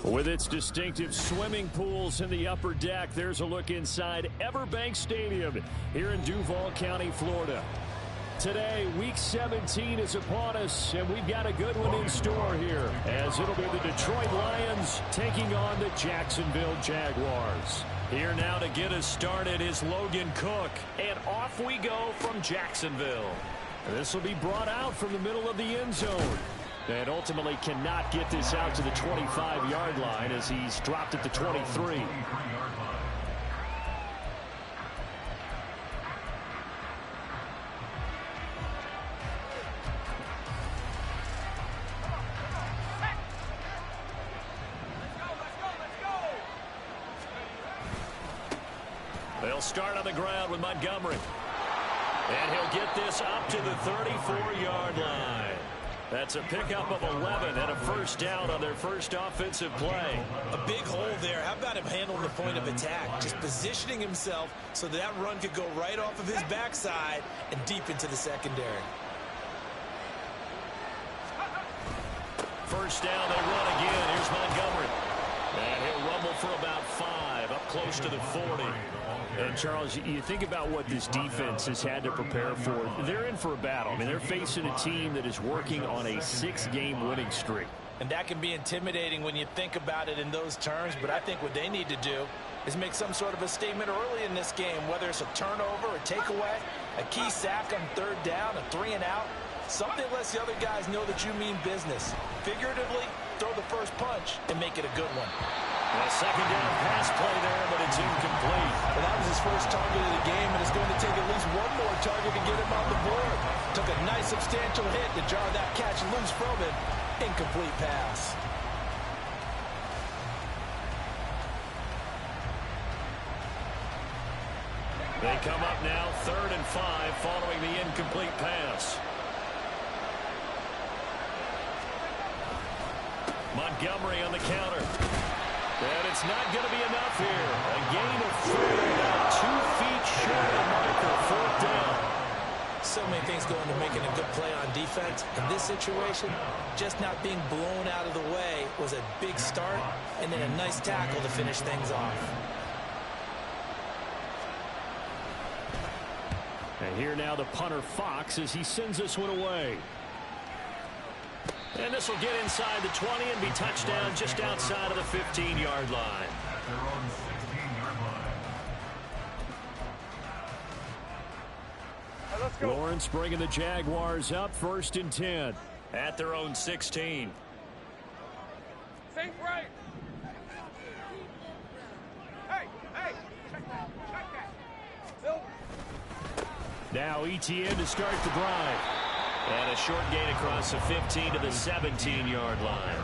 With its distinctive swimming pools in the upper deck, there's a look inside Everbank Stadium here in Duval County, Florida. Today, Week 17 is upon us, and we've got a good one in store here, as it'll be the Detroit Lions taking on the Jacksonville Jaguars. Here now to get us started is Logan Cook, and off we go from Jacksonville. This will be brought out from the middle of the end zone. And ultimately cannot get this out to the 25-yard line as he's dropped at the 23. They'll start on the ground with Montgomery. And he'll get this up to the 34-yard line. That's a pickup of 11 and a first down on their first offensive play. A big hole there. How about him handling the point of attack? Just positioning himself so that run could go right off of his backside and deep into the secondary. First down, they run again. Here's Montgomery. And he'll rumble for about 5, up close to the 40. And, Charles, you think about what this defense has had to prepare for. They're in for a battle. I mean, they're facing a team that is working on a 6-game winning streak. And that can be intimidating when you think about it in those terms. But I think what they need to do is make some sort of a statement early in this game, whether it's a turnover, a takeaway, a key sack on third down, a 3-and-out. Something lets the other guys know that you mean business. Figuratively, throw the first punch and make it a good one. A second down pass play there, but it's incomplete. Well, that was his first target of the game, and it's going to take at least one more target to get him on the board. Took a nice substantial hit to jar that catch loose from him. Incomplete pass. They come up now 3rd and 5 following the incomplete pass. Montgomery on the counter. And it's not going to be enough here. A gain of 4, about 2 feet short of the marker, 4th down. So many things go into making a good play on defense. In this situation, just not being blown out of the way was a big start, and then a nice tackle to finish things off. And here now the punter Fox as he sends this one away. And this will get inside the 20 and be touchdown just outside of the 15-yard line. Lawrence bringing the Jaguars up 1st and 10 at their own 16. Think right. Hey, check that. Now ETN to start the drive. And a short gain across the 15 to the 17-yard line.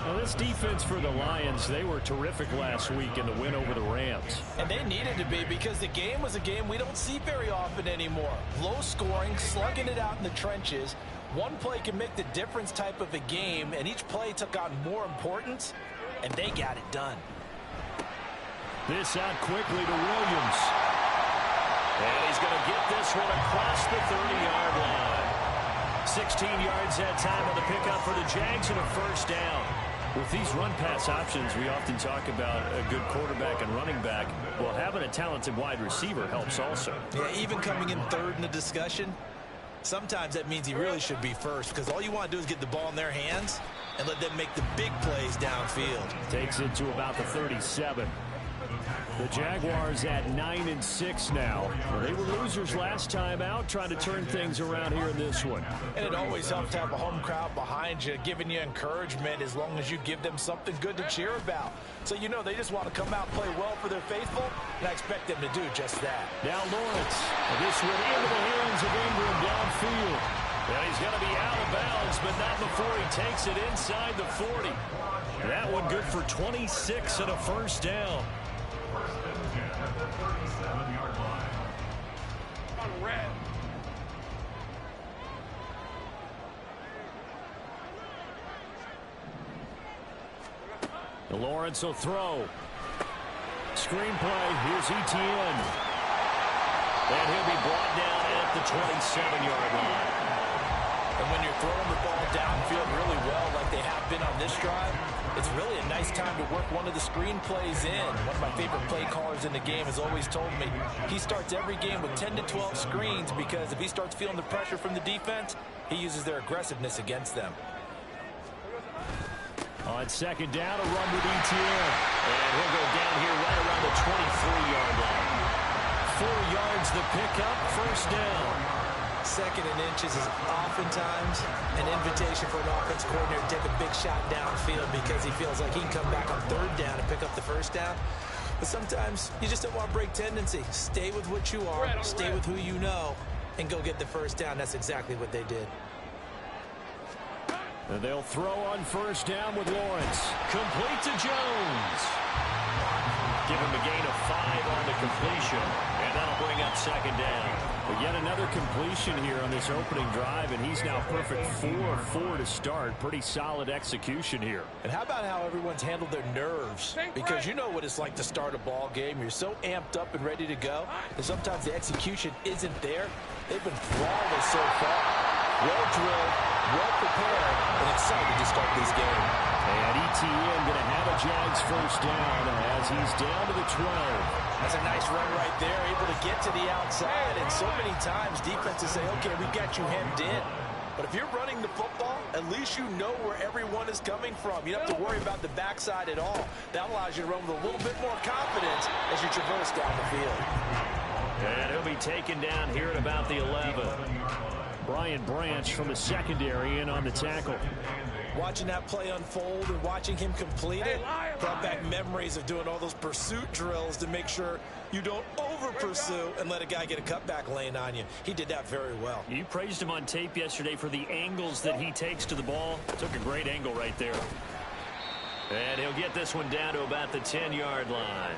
Now this defense for the Lions, they were terrific last week in the win over the Rams. And they needed to be, because the game was a game we don't see very often anymore. Low scoring, slugging it out in the trenches. One play can make the difference type of a game, and each play took on more importance, and they got it done. This out quickly to Williams. And he's going to get this one across the 30-yard line. 16 yards that time on the pickup for the Jags and a first down. With these run-pass options, we often talk about a good quarterback and running back. Well, having a talented wide receiver helps also. Yeah, even coming in 3rd in the discussion, sometimes that means he really should be first, because all you want to do is get the ball in their hands and let them make the big plays downfield. Takes it to about the 37. The Jaguars at 9-6 now. Well, they were losers last time out, trying to turn things around here in this one. And it always helps to have a home crowd behind you, giving you encouragement as long as you give them something good to cheer about. So you know they just want to come out and play well for their faithful, and I expect them to do just that. Now Lawrence, this one into the hands of Ingram downfield. And he's going to be out of bounds, but not before he takes it inside the 40. That one good for 26 and a first down. On red. Lawrence will throw. Screenplay. Here's Etienne. And he'll be brought down at the 27-yard line. And when you're throwing the ball downfield really well like they have been on this drive, it's really a nice time to work one of the screen plays in. One of my favorite play callers in the game has always told me he starts every game with 10 to 12 screens because if he starts feeling the pressure from the defense, he uses their aggressiveness against them. On second down, a run with Etienne. And he'll go down here right around the 23-yard line. 4 yards the pickup, first down. Second and inches is oftentimes an invitation for an offense coordinator to take a big shot downfield because he feels like he can come back on third down and pick up the first down. But sometimes you just don't want to break tendency. Stay with what you are, stay with who you know, and go get the first down. That's exactly what they did. And they'll throw on first down with Lawrence. Complete to Jones. Give him a gain of 5 on the completion. And that'll bring up second down. But yet another completion here on this opening drive, and he's now perfect 4-4 to start. Pretty solid execution here. And how about how everyone's handled their nerves? Because you know what it's like to start a ball game. You're so amped up and ready to go, and sometimes the execution isn't there. They've been flawless so far. Well drilled, well prepared, and excited to start this game. And Etienne going to have a Jags first down as he's down to the 12. That's a nice run right there, able to get to the outside. And so many times defenses say, okay, we got you hemmed in. But if you're running the football, at least you know where everyone is coming from. You don't have to worry about the backside at all. That allows you to run with a little bit more confidence as you traverse down the field. And he'll be taken down here at about the 11. Brian Branch from the secondary in on the tackle. Watching that play unfold and watching him complete it brought back memories of doing all those pursuit drills to make sure you don't over-pursue and let a guy get a cutback lane on you. He did that very well. You praised him on tape yesterday for the angles that he takes to the ball. Took a great angle right there. And he'll get this one down to about the 10-yard line.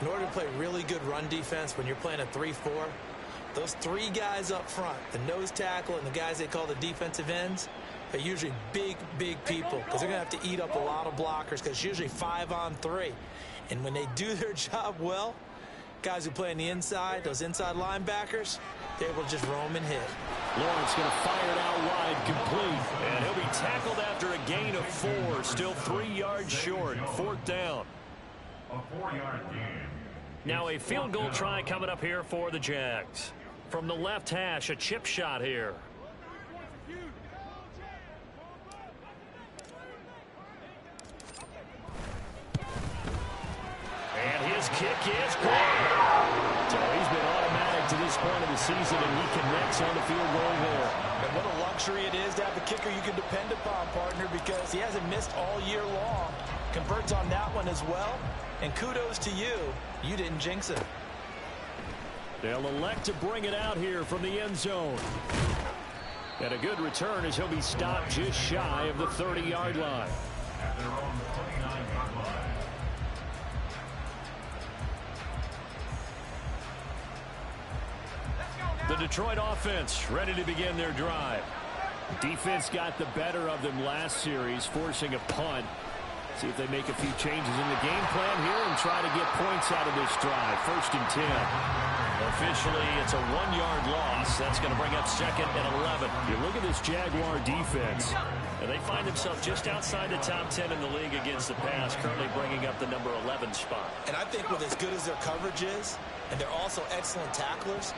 In order to play really good run defense when you're playing a 3-4, those 3 guys up front, the nose tackle and the guys they call the defensive ends, are usually big people because they're going to have to eat up a lot of blockers because it's usually 5-on-3. And when they do their job well, guys who play on the inside, those inside linebackers, they're able to just roam and hit. Lawrence going to fire it out wide, complete. And he'll be tackled after a gain of 4, still 3 yards short, 4th down. A 4-yard gain. Now a field goal try coming up here for the Jags. From the left hash, a chip shot here. And his kick is good. So he's been automatic to this point of the season, and he connects on the field goal there. And what a luxury it is to have a kicker you can depend upon, partner, because he hasn't missed all year long. Converts on that one as well. And kudos to you. You didn't jinx it. They'll elect to bring it out here from the end zone. And a good return as he'll be stopped just shy of the 30-yard line. At their own 29-yard line. The Detroit offense ready to begin their drive. Defense got the better of them last series, forcing a punt. See if they make a few changes in the game plan here and try to get points out of this drive. 1st and 10. Officially, it's a 1-yard loss. That's going to bring up 2nd and 11. You look at this Jaguar defense, and they find themselves just outside the top 10 in the league against the pass, currently bringing up the number 11 spot. And I think with as good as their coverage is, and they're also excellent tacklers,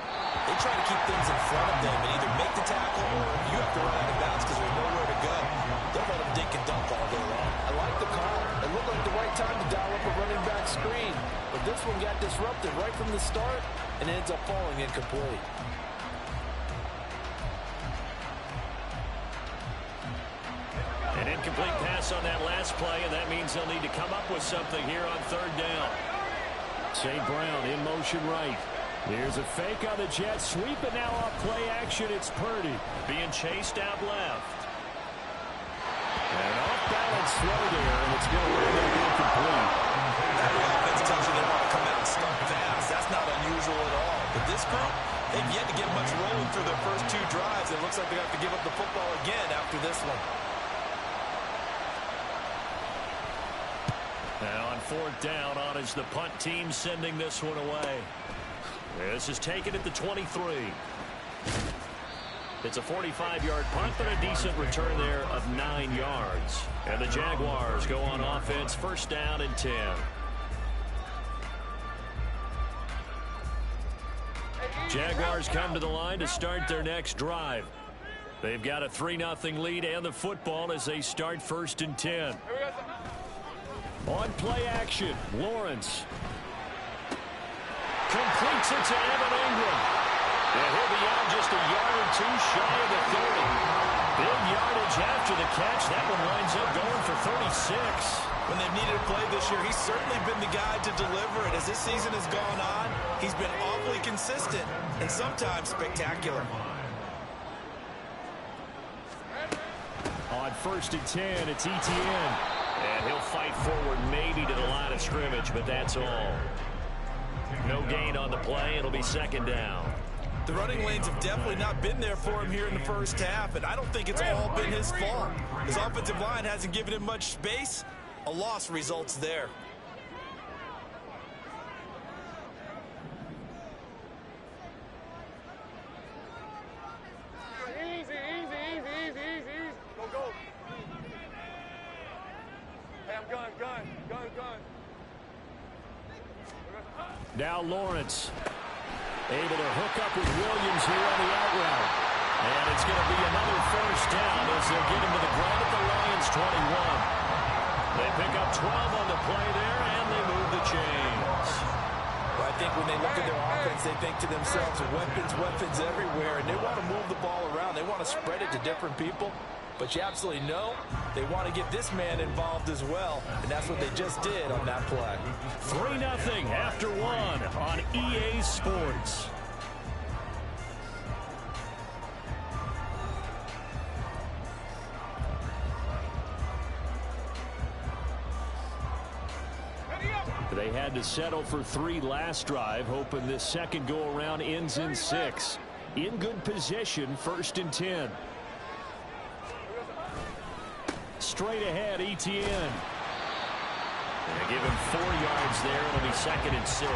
they try to keep things in front of them and either make the tackle or you have to run out of bounds because there's nowhere to go. They'll let them dink and dunk all day long. I like the call. It looked like the right time to dial up a running back screen. But this one got disrupted right from the start and ends up falling incomplete. An incomplete pass on that last play, and that means they'll need to come up with something here on 3rd down. St. Brown in motion right. Here's a fake on the jet sweep, and now off play action, it's Purdy being chased out left. And off-balance throw there, and it's going to land up incomplete. That offense tells you they want to come out and start fast. That's not unusual at all. But this group, they've yet to get much rolling through their first 2 drives. It looks like they have to give up the football again after this one. Now on 4th down, on is the punt team sending this one away. This is taken at the 23. It's a 45-yard punt, but a decent return there of 9 yards. And the Jaguars go on offense, 1st down and 10. Jaguars come to the line to start their next drive. They've got a 3-0 lead and the football as they start 1st and 10. On play action, Lawrence completes it to Evan Ingram. And he'll be out just a yard or two shy of the 30. Big yardage after the catch. That one winds up going for 36. When they've needed a play this year, he's certainly been the guy to deliver it. As this season has gone on, he's been awfully consistent and sometimes spectacular. On 1st and 10, it's Etienne. And he'll fight forward maybe to the line of scrimmage, but that's all. No gain on the play. It'll be 2nd down. The running lanes have definitely not been there for him here in the first half, and I don't think it's all been his fault. His offensive line hasn't given him much space. A loss results there. Easy. Go. Hey, I'm gun. Now Lawrence able to hook up with Williams here on the out route. And it's going to be another 1st down as they'll get him to the ground at the Lions 21. They pick up 12 on the play there, and they move the chains. Well, I think when they look at their offense, they think to themselves, weapons everywhere, and they want to move the ball around. They want to spread it to different people. But you absolutely know they want to get this man involved as well, and that's what they just did on that play. 3-0 after 1 on EA Sports. They had to settle for 3 last drive, hoping this second go-around ends in 6. In good position, 1st and 10. Straight ahead, Etienne. They give him 4 yards there. It'll be 2nd and 6.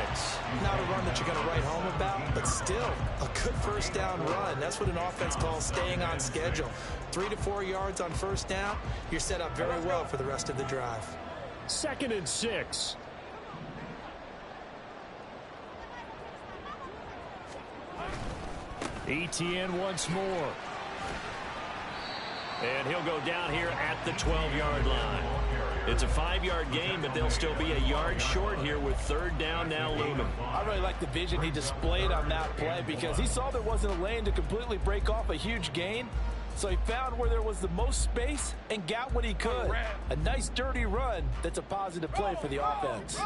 Not a run that you're going to write home about, but still a good 1st down run. That's what an offense calls staying on schedule. 3 to 4 yards on 1st down. You're set up very well for the rest of the drive. 2nd and 6. Etienne once more. And he'll go down here at the 12-yard line. It's a 5-yard gain, but they'll still be a yard short here with 3rd down now looming. I really like the vision he displayed on that play because he saw there wasn't a lane to completely break off a huge gain. So he found where there was the most space and got what he could. A nice dirty run that's a positive play for the offense.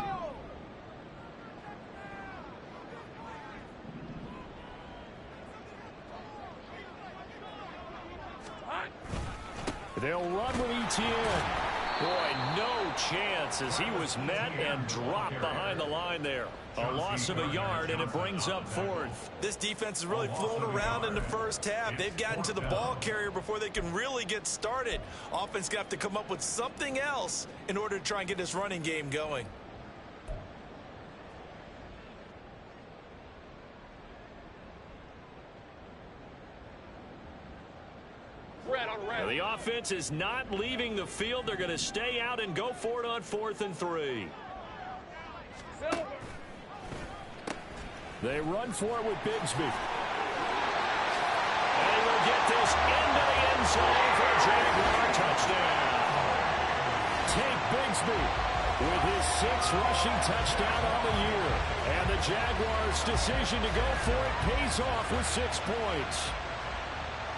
They'll run with Etienne. Boy, no chance as he was met and dropped behind the line there. A loss of a yard, and it brings up 4th. This defense is really flown around in the first half. They've gotten to the ball carrier before they can really get started. Offense going to have to come up with something else in order to try and get this running game going. The offense is not leaving the field. They're going to stay out and go for it on 4th and 3. They run for it with Bigsby. And he will get this into the end zone for a Jaguar touchdown. Tank Bigsby with his 6th rushing touchdown on the year. And the Jaguars' decision to go for it pays off with 6 points.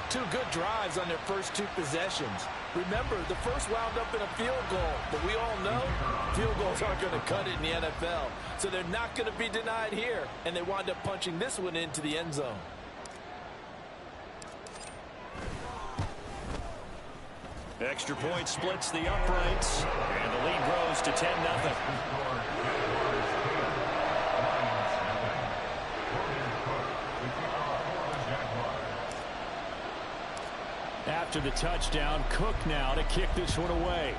2 good drives on their first 2 possessions. Remember, the first wound up in a field goal, but we all know field goals aren't going to cut it in the NFL. So they're not going to be denied here, and they wind up punching this one into the end zone. Extra point splits the uprights, and the lead grows to 10-0. After the touchdown, Cook now to kick this one away.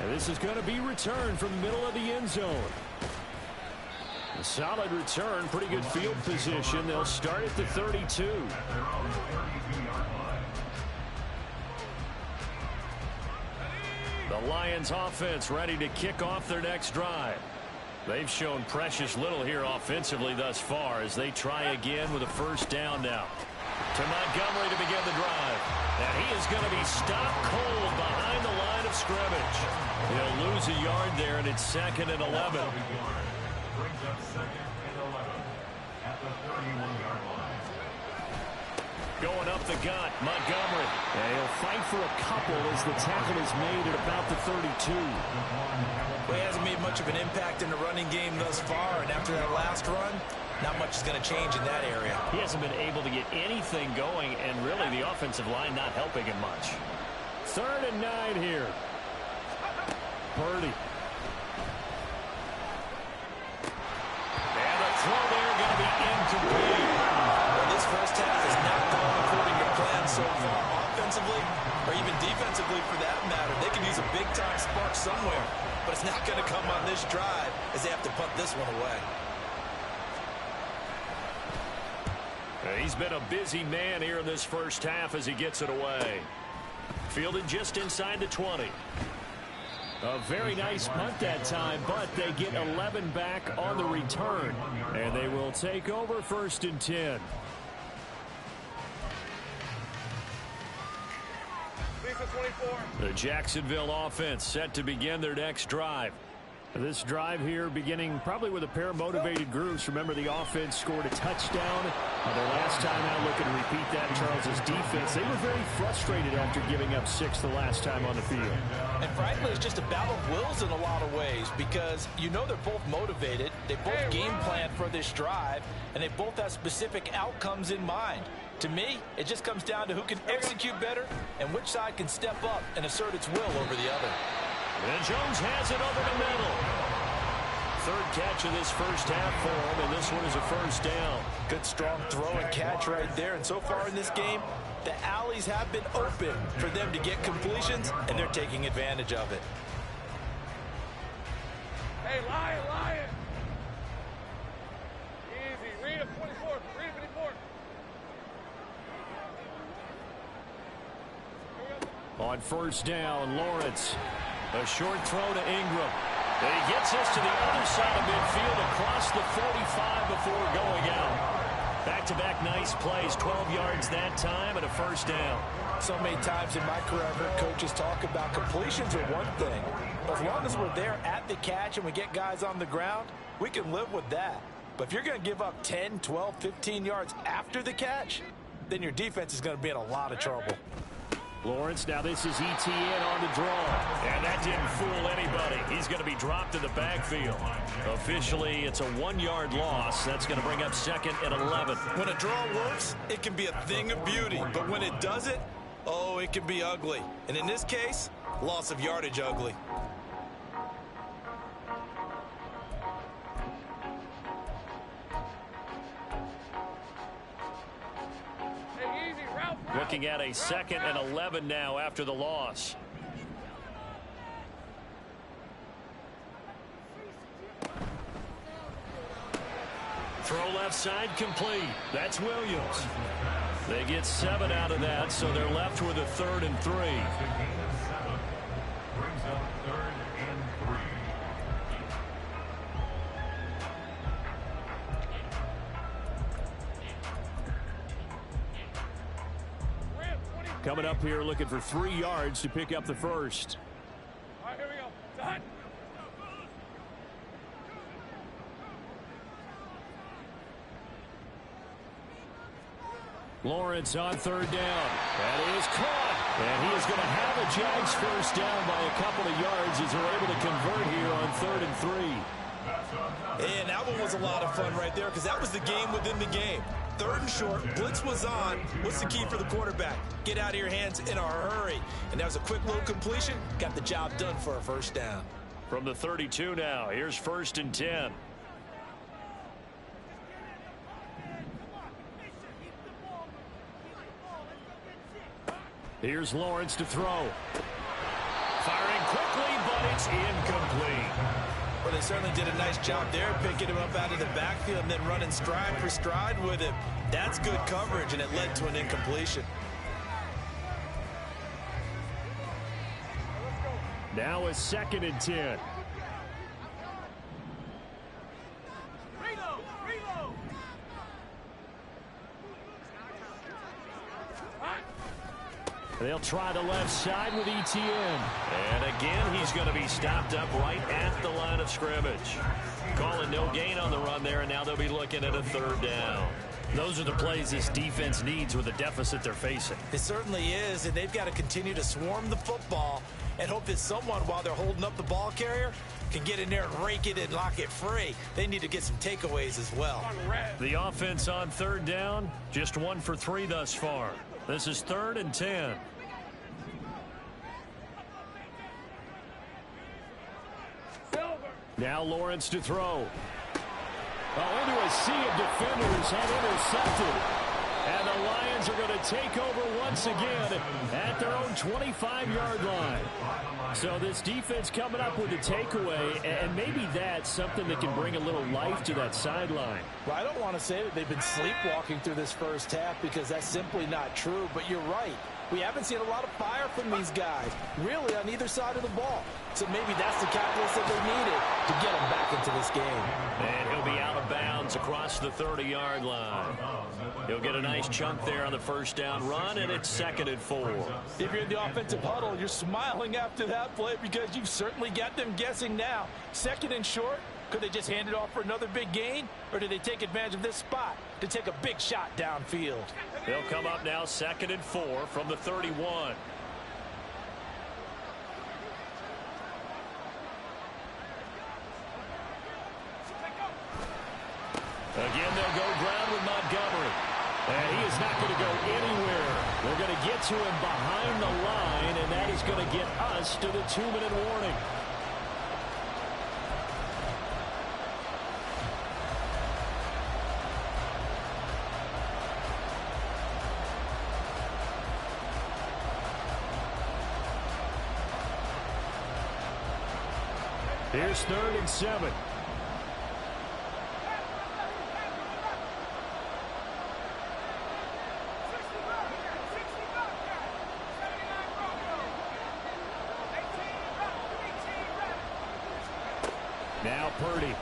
And this is going to be returned from the middle of the end zone. A solid return, pretty good field position. They'll start at the 32. The Lions offense ready to kick off their next drive. They've shown precious little here offensively thus far as they try again with a first down now. To Montgomery to begin the drive. And he is going to be stopped cold behind the line of scrimmage. He'll lose a yard there, and it's 2nd and 11. Brings up 2nd and 11 at the 31-yard line. Going up the gut, Montgomery. And he'll fight for a couple as the tackle is made at about the 32. Well, he hasn't made much of an impact in the running game thus far, and after that last run, not much is going to change in that area. He hasn't been able to get anything going, and really the offensive line not helping him much. 3rd and 9 here. Purdy. And the throw there going to be incomplete. Well, this first half has not gone according to plan so far offensively, or even defensively for that matter. They can use a big-time spark somewhere, but it's not going to come on this drive as they have to punt this one away. He's been a busy man here in this first half as he gets it away. Fielded just inside the 20. A very nice punt that time, but they get 11 back on the return. And they will take over 1st and 10. Lisa 24. The Jacksonville offense set to begin their next drive. This drive here beginning probably with a pair of motivated groups. Remember, the offense scored a touchdown. Their last time out, looking to repeat that, Charles's defense. They were very frustrated after giving up 6 the last time on the field. And frankly, it's just a battle of wills in a lot of ways because you know they're both motivated. They both game plan for this drive, and they both have specific outcomes in mind. To me, it just comes down to who can execute better and which side can step up and assert its will over the other. And Jones has it over the middle. 3rd catch of this first half for him, and this one is a first down. Good strong throw and catch right there. And so far in this game, the alleys have been open for them to get completions, and they're taking advantage of it. Hey, Lion. Easy. Read him 24. Read him 24. On first down, Lawrence. A short throw to Ingram. And he gets us to the other side of midfield across the 45 before going out. Back-to-back nice plays, 12 yards that time and a first down. So many times in my career, I've heard coaches talk about completions are one thing. As long as we're there at the catch and we get guys on the ground, we can live with that. But if you're going to give up 10, 12, 15 yards after the catch, then your defense is going to be in a lot of trouble. Lawrence, now this is ETN on the draw. And that didn't fool anybody. He's going to be dropped in the backfield. Officially, it's a 1-yard loss. That's going to bring up 2nd and 11. When a draw works, it can be a thing of beauty. But when it doesn't, oh, it can be ugly. And in this case, loss of yardage ugly. Looking at a 2nd and 11 now after the loss. Throw left side complete. That's Williams. They get 7 out of that, so they're left with a 3rd and 3. Brings up 3rd and 3. Coming up here looking for 3 yards to pick up the first. All right, here we go. Done. Lawrence on 3rd down. That is caught. And he is going to have a Jags first down by a couple of yards as they're able to convert here on 3rd and 3. And that one was a lot of fun right there because that was the game within the game. 3rd and short, blitz was on. What's the key for the quarterback? Get out of your hands in a hurry. And that was a quick little completion. Got the job done for a first down. From the 32 now, here's 1st and 10. Here's Lawrence to throw. Firing quickly, but and it's incomplete. Well, they certainly did a nice job there, picking him up out of the backfield and then running stride for stride with him. That's good coverage, and it led to an incompletion. Now a 2nd and 10. They'll try the left side with ETN. And again, he's going to be stopped up right at the line of scrimmage. Calling no gain on the run there, and now they'll be looking at a 3rd down. Those are the plays this defense needs with the deficit they're facing. It certainly is, and they've got to continue to swarm the football and hope that someone, while they're holding up the ball carrier, can get in there and rake it and lock it free. They need to get some takeaways as well. The offense on 3rd down, just 1 for 3 thus far. This is 3rd and 10. Now Lawrence to throw. Into a sea of defenders and intercepted. And the Lions are going to take over once again at their own 25-yard line. So this defense coming up with a takeaway, and maybe that's something that can bring a little life to that sideline. Well, I don't want to say that they've been sleepwalking through this first half because that's simply not true, but you're right. We haven't seen a lot of fire from these guys, really, on either side of the ball. So maybe that's the catalyst that they needed to get them back into this game. And he'll be out of bounds across the 30-yard line. He'll get a nice chunk there on the 1st down run, and it's 2nd and 4. If you're in the offensive huddle, you're smiling after that play because you've certainly got them guessing now. 2nd and short. Could they just hand it off for another big gain, or do they take advantage of this spot to take a big shot downfield? They'll come up now 2nd and 4 from the 31. Again, they'll go ground with Montgomery. And he is not going to go anywhere. They're going to get to him behind the line, and that is going to get us to the 2-minute warning. Here's 3rd and 7. Now Purdy. Able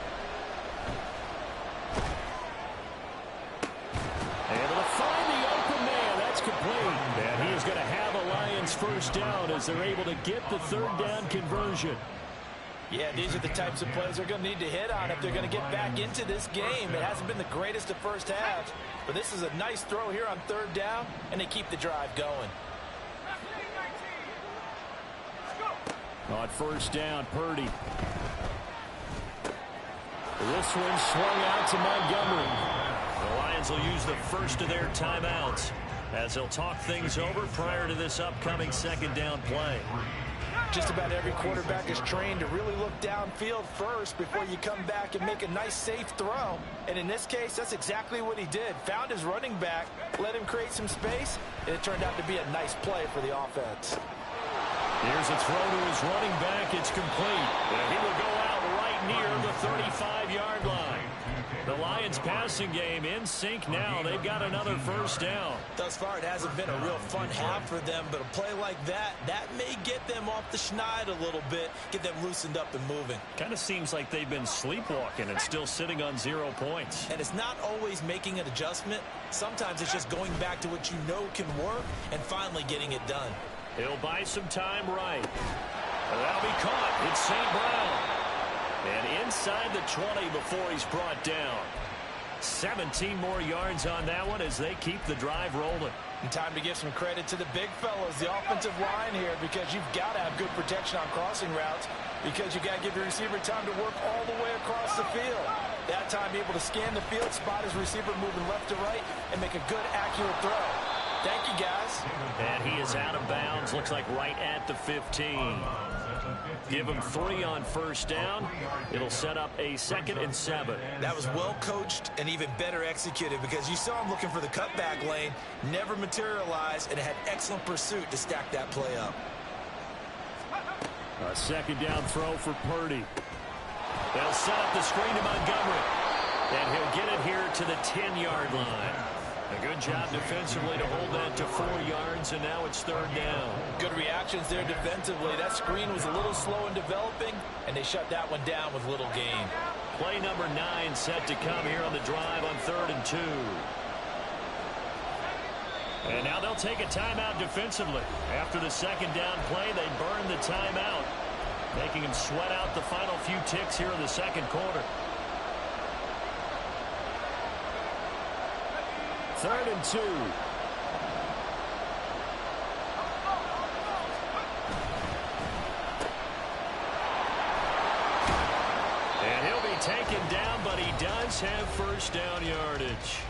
to find the open man. That's complete. And he is going to have a Lions 1st down as they're able to get the 3rd down conversion. Yeah, these are the types of plays they're going to need to hit on if they're going to get back into this game. It hasn't been the greatest of first halves, but this is a nice throw here on 3rd down, and they keep the drive going. On 1st down, Purdy. This one swung out to Montgomery. The Lions will use the first of their timeouts as they'll talk things over prior to this upcoming 2nd down play. Just about every quarterback is trained to really look downfield first before you come back and make a nice, safe throw. And in this case, that's exactly what he did. Found his running back, let him create some space, and it turned out to be a nice play for the offense. Here's a throw to his running back. It's complete. And he will go out right near the 35-yard line. The Lions passing game in sync now. They've got another 1st down. Thus far, it hasn't been a real fun half for them, but a play like that may get them off the schneid a little bit, get them loosened up and moving. Kind of seems like they've been sleepwalking and still sitting on 0 points. And it's not always making an adjustment. Sometimes it's just going back to what you know can work and finally getting it done. He'll buy some time right. That'll be caught. It's St. Brown. And inside the 20 before he's brought down. 17 more yards on that one as they keep the drive rolling. And time to give some credit to the big fellas, the offensive line here, because you've got to have good protection on crossing routes because you've got to give your receiver time to work all the way across the field. That time, be able to scan the field, spot his receiver moving left to right, and make a good, accurate throw. Thank you, guys. And he is out of bounds. Looks like right at the 15. Give him 3 on 1st down. It'll set up a 2nd and 7. That was well coached and even better executed because you saw him looking for the cutback lane, never materialized, and had excellent pursuit to stack that play up. A second down throw for Purdy. They'll set up the screen to Montgomery. And he'll get it here to the 10-yard line. A good job defensively to hold that to 4 yards, and now it's third down. Good reactions there defensively. That screen was a little slow in developing, and they shut that one down with little gain. Play number 9 set to come here on the drive on 3rd and 2. And now they'll take a timeout defensively. After the second down play, they burn the timeout, making him sweat out the final few ticks here in the second quarter. 3rd and 2. And he'll be taken down, but he does have first down yardage.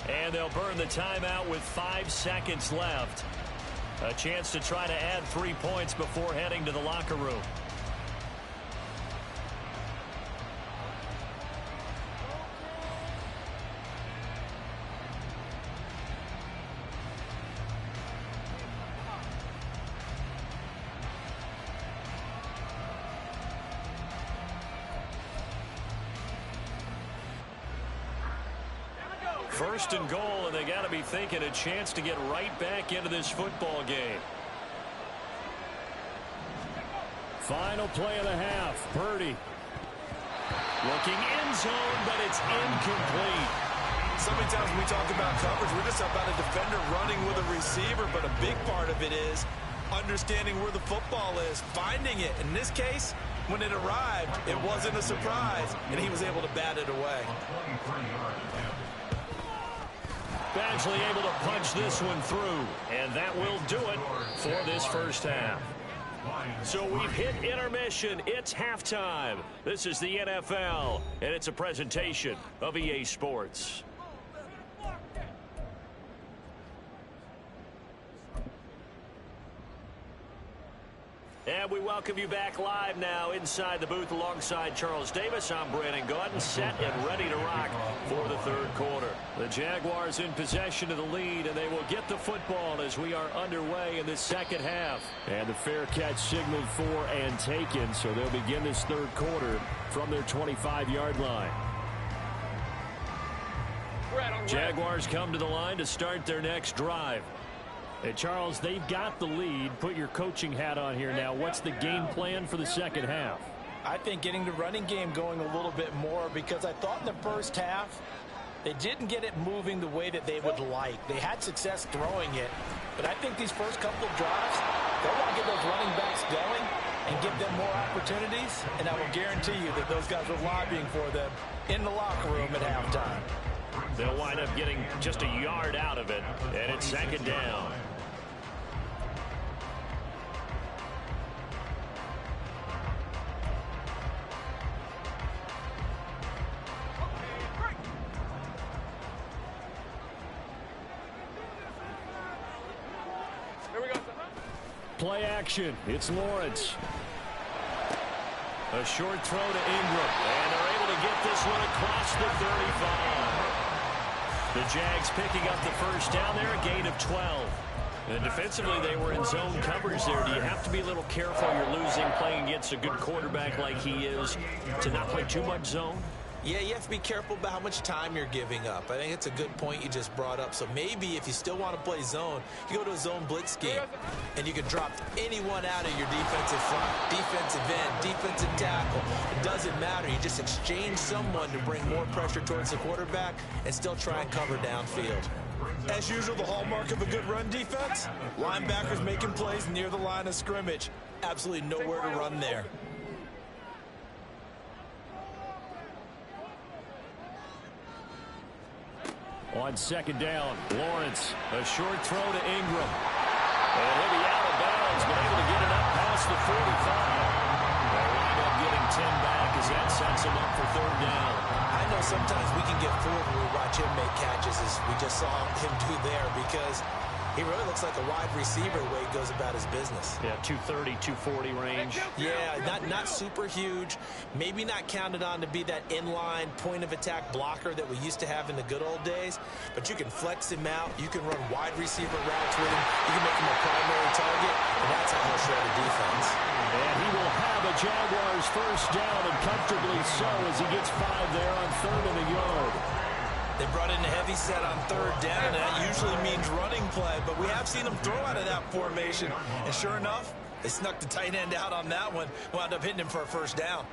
And they'll burn the timeout with 5 seconds left. A chance to try to add 3 points before heading to the locker room. First and goal, and they got to be thinking a chance to get right back into this football game. Final play of the half. Purdy looking end zone, but it's incomplete. So many times when we talk about coverage, we're just about a defender running with a receiver, but a big part of it is understanding where the football is, finding it. In this case, when it arrived, it wasn't a surprise, and he was able to bat it away. Badgley able to punch this one through, and that will do it for this first half. So we've hit intermission. It's halftime. This is the NFL, and it's a presentation of EA Sports. And we welcome you back live now inside the booth alongside Charles Davis. I'm Brandon Gaudin, set and ready to rock for the third quarter. The Jaguars in possession of the lead, and they will get the football as we are underway in this second half. And the fair catch signaled for and taken, so they'll begin this third quarter from their 25-yard line. Jaguars come to the line to start their next drive. Hey, Charles, they've got the lead. Put your coaching hat on here now. What's the game plan for the second half? I think getting the running game going a little bit more, because I thought in the first half they didn't get it moving the way that they would like. They had success throwing it, but I think these first couple of drives, they'll want to get those running backs going and give them more opportunities, and I will guarantee you that those guys are lobbying for them in the locker room at halftime. They'll wind up getting just a yard out of it, and it's second down. Play action. It's Lawrence. A short throw to Ingram. And they're able to get this one across the 35. The Jags picking up the first down there, a gain of 12. And defensively, they were in zone coverage there. Do you have to be a little careful? You're losing playing against a good quarterback like he is to not play too much zone? Yeah, you have to be careful about how much time you're giving up. I think it's a good point you just brought up. So maybe if you still want to play zone, you go to a zone blitz scheme, and you can drop anyone out of your defensive front, defensive end, defensive tackle. It doesn't matter. You just exchange someone to bring more pressure towards the quarterback and still try and cover downfield. As usual, the hallmark of a good run defense, linebackers making plays near the line of scrimmage. Absolutely nowhere to run there. On second down, Lawrence, a short throw to Ingram. And he'll be out of bounds, but able to get it up past the 45. They'll wind up getting 10 back as that sets him up for third down. I know sometimes we can get fooled when we watch him make catches, as we just saw him do there, because he really looks like a wide receiver the way he goes about his business. Yeah, 230, 240 range. Yeah, not super huge. Maybe not counted on to be that inline point-of-attack blocker that we used to have in the good old days. But you can flex him out. You can run wide receiver routes with him. You can make him a primary target, and that's how he'll shred a defense. And he will have Jaguars first down, and comfortably so, as he gets 5 there on 3rd and a yard. They brought in a heavy set on 3rd down, and that usually means running play, but we have seen them throw out of that formation. And sure enough, they snuck the tight end out on that one, wound up hitting him for a first down.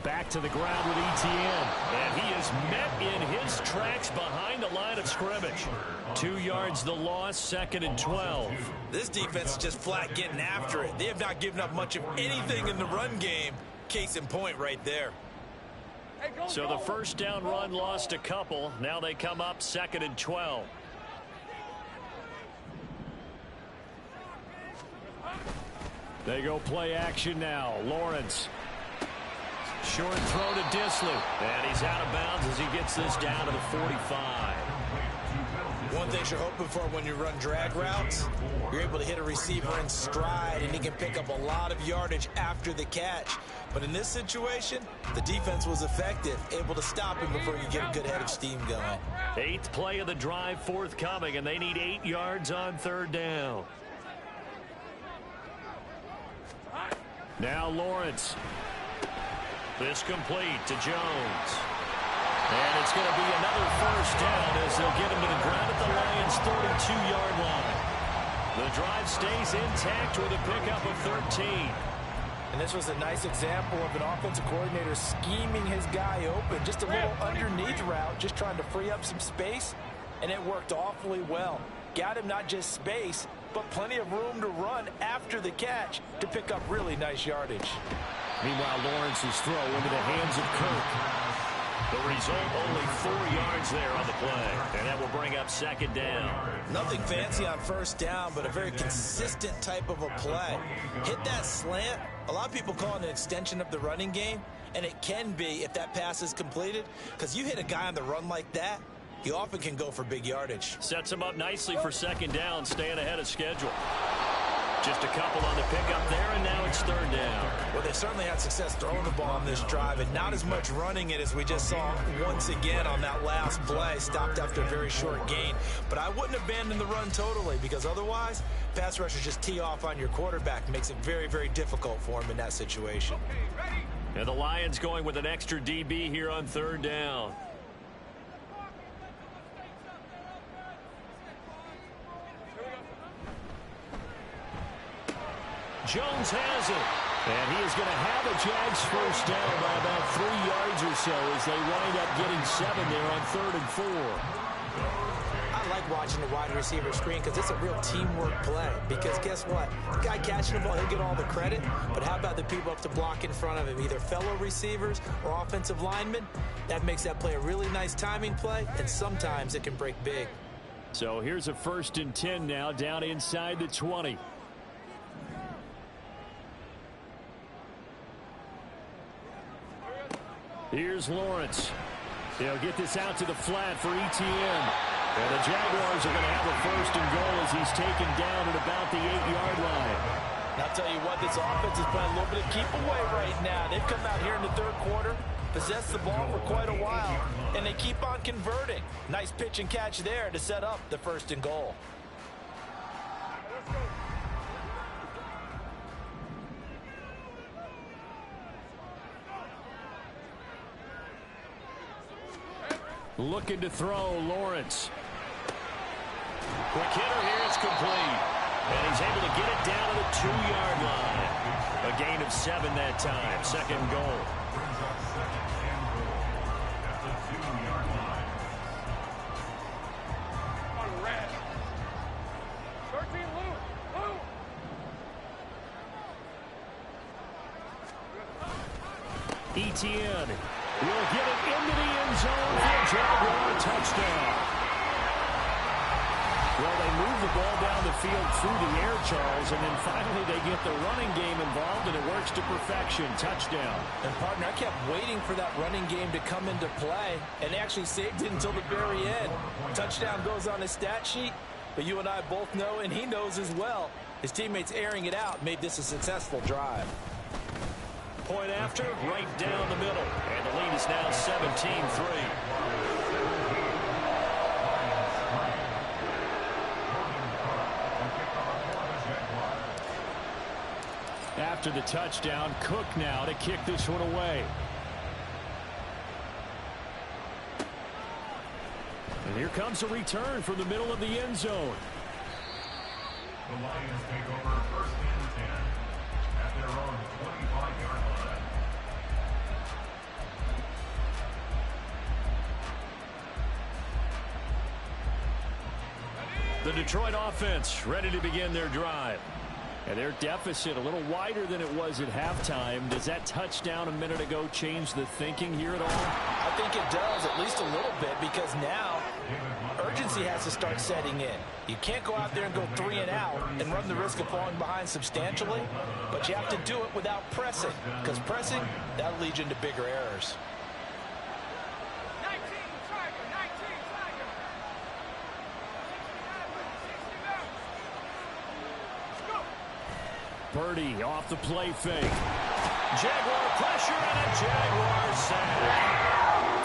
Back to the ground with Etienne, and he is met in his tracks behind the line of scrimmage. 2 yards the loss, 2nd and 12. This defense is just flat getting after it. They have not given up much of anything in the run game. Case in point right there. So the first down run lost a couple. Now they come up 2nd and 12. They go play action now. Lawrence. Short throw to Disley. And he's out of bounds as he gets this down to the 45. One thing you're hoping for when you run drag routes, you're able to hit a receiver in stride, and he can pick up a lot of yardage after the catch. But in this situation, the defense was effective, able to stop him before you get a good head of steam going. 8th play of the drive forthcoming, and they need 8 yards on 3rd down. Now Lawrence. This complete to Jones. And it's going to be another first down as they'll get him to the ground at the Lions' 32-yard line. The drive stays intact with a pickup of 13. And this was a nice example of an offensive coordinator scheming his guy open. Just a little underneath route, just trying to free up some space, and it worked awfully well. Got him not just space, but plenty of room to run after the catch to pick up really nice yardage. Meanwhile, Lawrence's throw into the hands of Kirk. The result, only 4 yards there on the play. And that will bring up 2nd down. Nothing fancy on first down, but a very consistent type of a play. Hit that slant. A lot of people call it an extension of the running game, and it can be if that pass is completed, because you hit a guy on the run like that, he often can go for big yardage. Sets him up nicely for 2nd down, staying ahead of schedule. Just a couple on the pickup there, and now it's 3rd down. Well, they certainly had success throwing the ball on this drive, and not as much running it as we just saw once again on that last play. Stopped after a very short gain. But I wouldn't abandon the run totally, because otherwise, pass rushers just tee off on your quarterback. Makes it very, very difficult for him in that situation. And the Lions going with an extra DB here on 3rd down. Jones has it. And he is going to have a Jags first down by about 3 yards or so as they wind up getting 7 there on 3rd and 4. I like watching the wide receiver screen because it's a real teamwork play. Because guess what? The guy catching the ball, he'll get all the credit. But how about the people up to block in front of him, either fellow receivers or offensive linemen? That makes that play a really nice timing play, and sometimes it can break big. So here's a 1st and 10 now down inside the 20. Here's Lawrence. They'll get this out to the flat for Etienne. And the Jaguars are going to have a 1st and goal as he's taken down at about the 8-yard line. And I'll tell you what, this offense is playing a little bit of keep away right now. They've come out here in the 3rd quarter, possessed the ball for quite a while, and they keep on converting. Nice pitch and catch there to set up the 1st and goal. Looking to throw, Lawrence. Quick hitter here, it's complete. And he's able to get it down to the 2-yard line. A gain of 7 that time, 2nd goal. Brings up 2nd and goal at the 2-yard line. On red. 13, Lou. Etienne will get it into the end zone for a Jaguar touchdown. Well, they move the ball down the field through the air, Charles, and then finally they get the running game involved, and it works to perfection. Touchdown. And, partner, I kept waiting for that running game to come into play, and they actually saved it until the very end. Touchdown goes on his stat sheet, but you and I both know, and he knows as well, his teammates airing it out made this a successful drive. Point after, right down the middle. And the lead is now 17-3. after the touchdown. Cook now to kick this one away. And here comes a return from the middle of the end zone. The Lions take over first and 10 at their own 25-yard line. The Detroit offense ready to begin their drive. And their deficit a little wider than it was at halftime. Does that touchdown a minute ago change the thinking here at all? I think it does, at least a little bit, because now urgency has to start setting in. You can't go out there and go 3 and out and run the risk of falling behind substantially, but you have to do it without pressing, because pressing, that'll lead you into bigger errors. 19, Tiger, 19, Tiger. 69, 69. Let's go. Purdy off the play fake. Jaguar pressure and a Jaguar sack.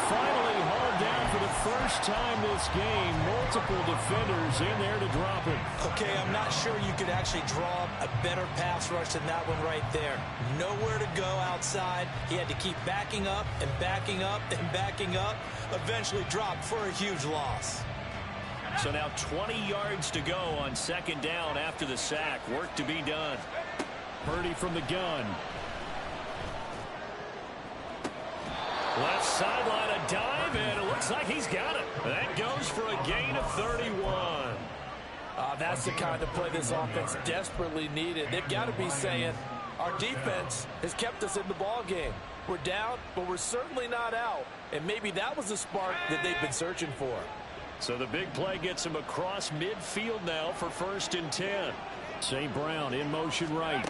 Finally hauled down for the first time this game. Multiple defenders in there to drop him. Okay, I'm not sure you could actually draw a better pass rush than that one right there. Nowhere to go outside. He had to keep backing up and backing up and backing up. Eventually dropped for a huge loss. So now 20 yards to go on second down after the sack. Work to be done. Purdy from the gun. Left sideline, a dive, and it looks like he's got it. That goes for a gain of 31. That's the kind of play this offense desperately needed. They've got to be saying, our defense has kept us in the ball game. We're down, but we're certainly not out. And maybe that was the spark that they've been searching for. So the big play gets him across midfield now for first and 10. St. Brown in motion right.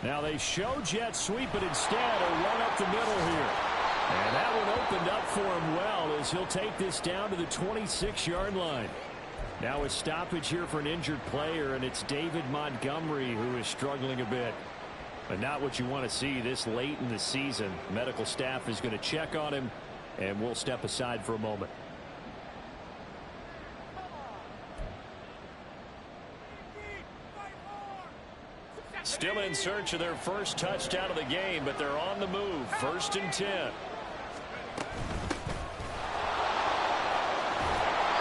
Now they show jet sweep, but instead a run up the middle here. And that one opened up for him well as he'll take this down to the 26-yard line. Now a stoppage here for an injured player, and it's David Montgomery who is struggling a bit. But not what you want to see this late in the season. Medical staff is going to check on him, and we'll step aside for a moment. Still in search of their first touchdown of the game, but they're on the move. First and 10.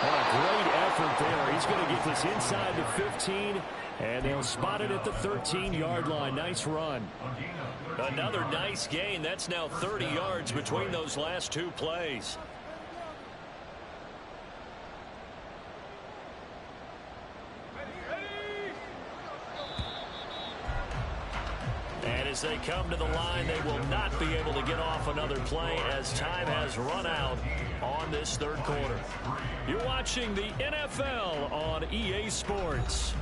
What a great effort there. He's going to get this inside the 15, and they'll spot it at the 13-yard line. Nice run. Another nice gain. That's now 30 yards between those last two plays. And as they come to the line, they will not be able to get off another play as time has run out on this third quarter. You're watching the NFL on EA Sports.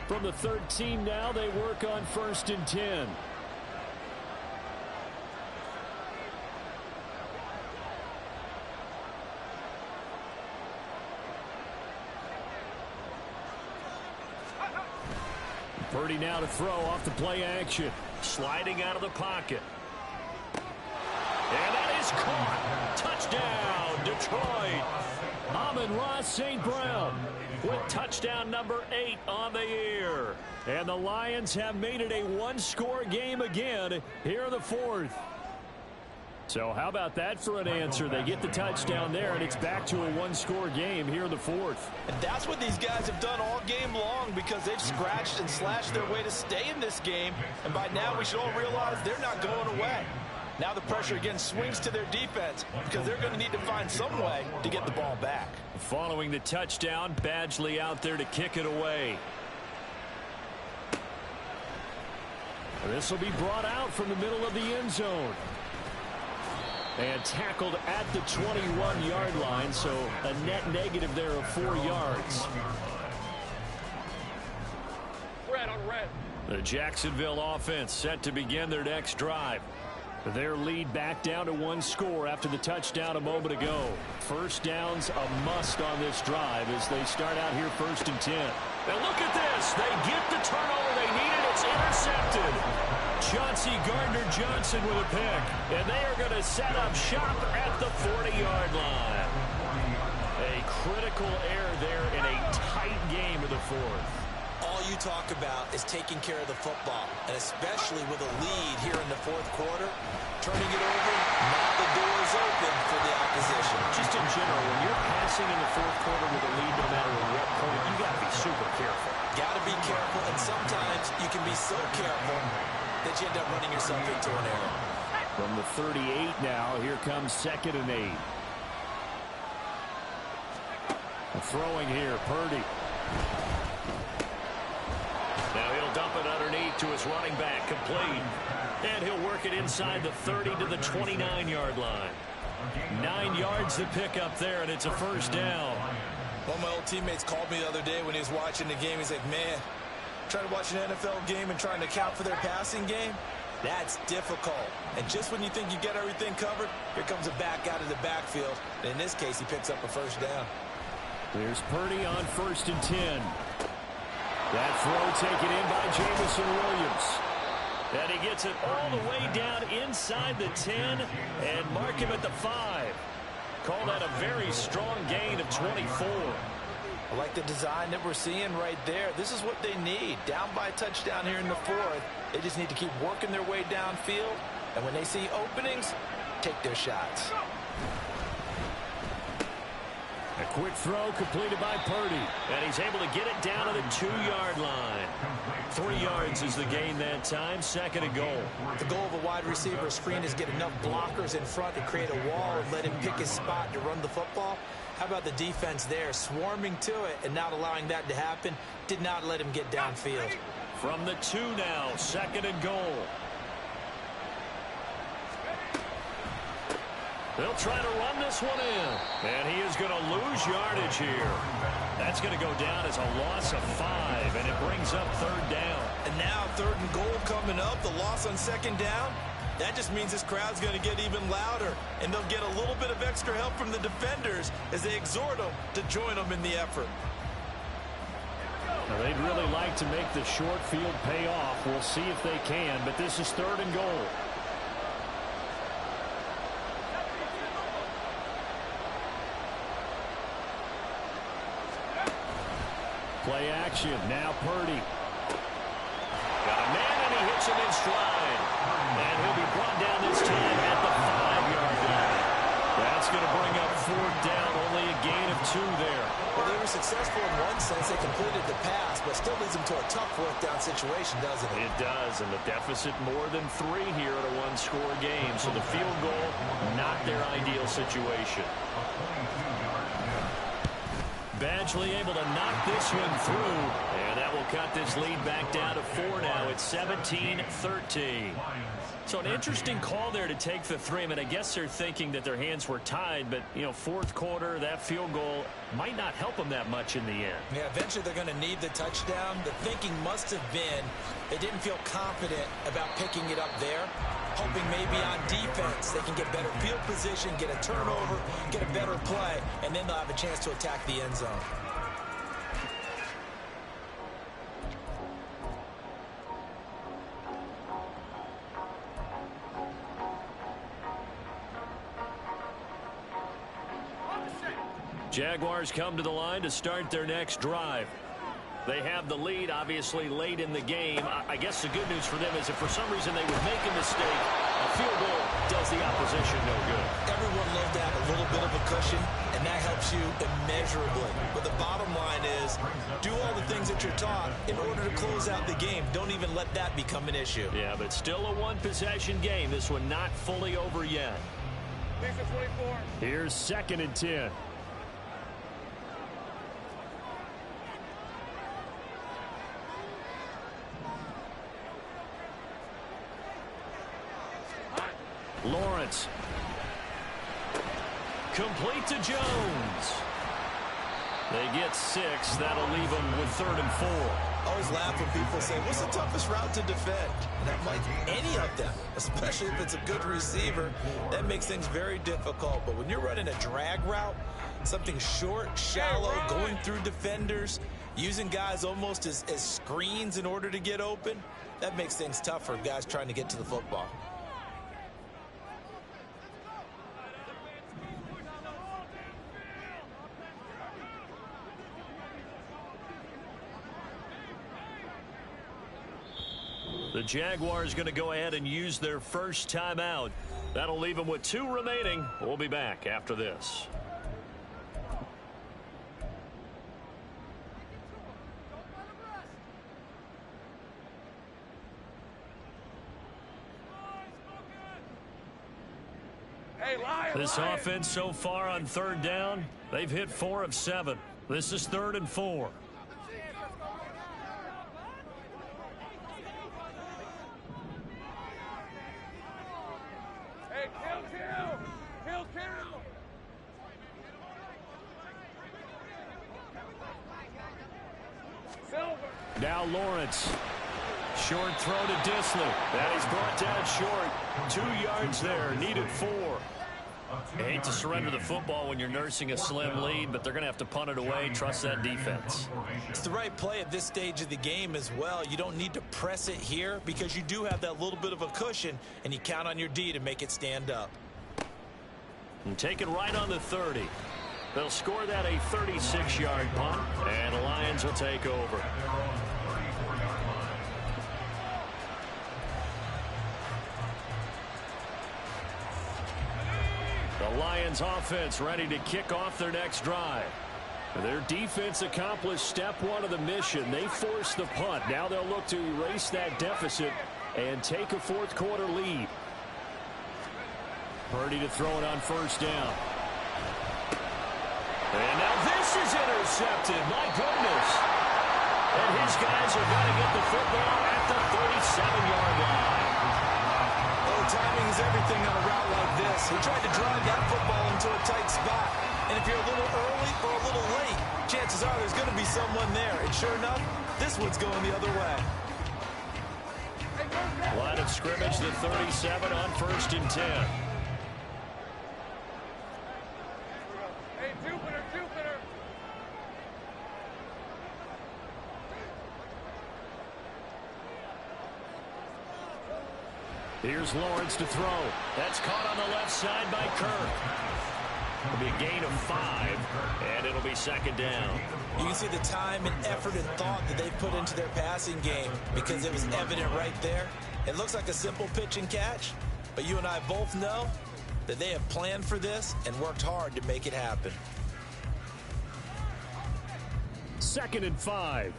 From the 13 now, they work on first and 10. Purdy now to throw off the play action. Sliding out of the pocket. And that is caught. Touchdown, Detroit. Amon-Ra St. Brown with touchdown number 8 on the year. And the Lions have made it a one-score game again here in the fourth. So how about that for an answer? They get the touchdown there, and it's back to a one-score game here in the fourth. And that's what these guys have done all game long, because they've scratched and slashed their way to stay in this game. And by now we should all realize they're not going away. Now the pressure again swings to their defense, because they're going to need to find some way to get the ball back. Following the touchdown, Badgley out there to kick it away. This will be brought out from the middle of the end zone. And tackled at the 21-yard line, so a net negative there of 4 yards. Red on red. The Jacksonville offense set to begin their next drive. Their lead back down to one score after the touchdown a moment ago. First down's a must on this drive as they start out here first and 10. And look at this. They get the turnover they needed. It's intercepted. Chauncey Gardner-Johnson with a pick. And they are going to set up shop at the 40-yard line. A critical error there in a tight game of the the fourth. All you talk about is taking care of the football, and especially with a lead here in the fourth quarter, turning it over, now the door is open for the opposition. Just in general, when you're passing in the fourth quarter with a lead, no matter at what point, you got to be super careful. Got to be careful, and sometimes you can be so careful that you end up running yourself into an error. From the 38 now, here comes 2nd and 8. Throwing here, Purdy. Now he'll dump it underneath to his running back, complete. And he'll work it inside the 30 to the 29-yard line. 9 yards to pick up there, and it's a first down. One of my old teammates called me the other day when he was watching the game. He's like, man, trying to watch an NFL game and trying to account for their passing game, that's difficult. And just when you think you get everything covered, here comes a back out of the backfield. And in this case, he picks up a first down. There's Purdy on 1st and 10. That throw taken in by Jamison Williams. And he gets it all the way down inside the 10 and mark him at the 5. Call that a very strong gain of 24. I like the design that we're seeing right there. This is what they need. Down by a touchdown here in the fourth. They just need to keep working their way downfield. And when they see openings, take their shots. A quick throw completed by Purdy. And he's able to get it down to the 2-yard line. 3 yards is the gain that time. 2nd and goal. The goal of a wide receiver screen is get enough blockers in front to create a wall and let him pick his spot to run the football. How about the defense there, swarming to it and not allowing that to happen? Did not let him get downfield. From the 2 now, 2nd and goal. They'll try to run this one in. And he is going to lose yardage here. That's going to go down as a loss of 5, and it brings up 3rd down. And now 3rd and goal coming up, the loss on 2nd down. That just means this crowd's going to get even louder, and they'll get a little bit of extra help from the defenders as they exhort them to join them in the effort. Now, they'd really like to make the short field pay off. We'll see if they can, but this is 3rd and goal. Play action. Now Purdy. Got a man, and he hits him in stride. And he'll be brought down this time at the 5-yard line. That's going to bring up 4th down. Only a gain of 2 there. Well, they were successful in one sense. They completed the pass, but still leads them to a tough 4th down situation, doesn't it? It does, and the deficit more than 3 here at a one-score game. So the field goal, not their ideal situation. Badgley able to knock this one through, and that will cut this lead back down to 4 now. It's 17-13. So an interesting call there to take the 3. I mean, I guess they're thinking that their hands were tied, but, you know, 4th quarter, that field goal might not help them that much in the end. Yeah, eventually they're going to need the touchdown. The thinking must have been they didn't feel confident about picking it up there, hoping maybe on defense they can get better field position, get a turnover, get a better play, and then they'll have a chance to attack the end zone. Jaguars come to the line to start their next drive. They have the lead, obviously, late in the game. I guess the good news for them is if for some reason they would make a mistake, a field goal does the opposition no good. Everyone loves to have a little bit of a cushion, and that helps you immeasurably. But the bottom line is do all the things that you're taught in order to close out the game. Don't even let that become an issue. Yeah, but still a one-possession game. This one not fully over yet. Here's 2nd and 10. Lawrence. Complete to Jones. They get 6. That'll leave them with 3rd and 4. I always laugh when people say, what's the toughest route to defend? And I'm like, any of them, especially if it's a good receiver. That makes things very difficult. But when you're running a drag route, something short, shallow, going through defenders, using guys almost as screens in order to get open, that makes things tough for guys trying to get to the football. The Jaguars going to go ahead and use their first timeout. That'll leave them with 2 remaining. We'll be back after this. This offense so far on 3rd down, they've hit 4 of 7. This is 3rd and 4. Hey, kill. Silver. Now Lawrence. Short throw to Disley. That is brought down short. 2 yards there. Needed 4. I hate to surrender the football when you're nursing a slim lead, but they're going to have to punt it away. Trust that defense. It's the right play at this stage of the game as well. You don't need to press it here because you do have that little bit of a cushion, and you count on your D to make it stand up. And take it right on the 30. They'll score that a 36-yard punt, and the Lions will take over. The Lions offense ready to kick off their next drive. Their defense accomplished step 1 of the mission. They forced the punt. Now they'll look to erase that deficit and take a 4th quarter lead. Purdy to throw it on 1st down. And now this is intercepted. My goodness. And his guys are going to get the football at the 37-yard line. Timing is everything on a route like this. He tried to drive that football into a tight spot. And if you're a little early or a little late, chances are there's going to be someone there. And sure enough, this one's going the other way. Line of scrimmage, the 37 on 1st and 10. Hey, Jupiter. Here's Lawrence to throw. That's caught on the left side by Kirk. It'll be a gain of 5, and it'll be 2nd down. You can see the time and effort and thought that they've put into their passing game because it was evident right there. It looks like a simple pitch and catch, but you and I both know that they have planned for this and worked hard to make it happen. 2nd and 5.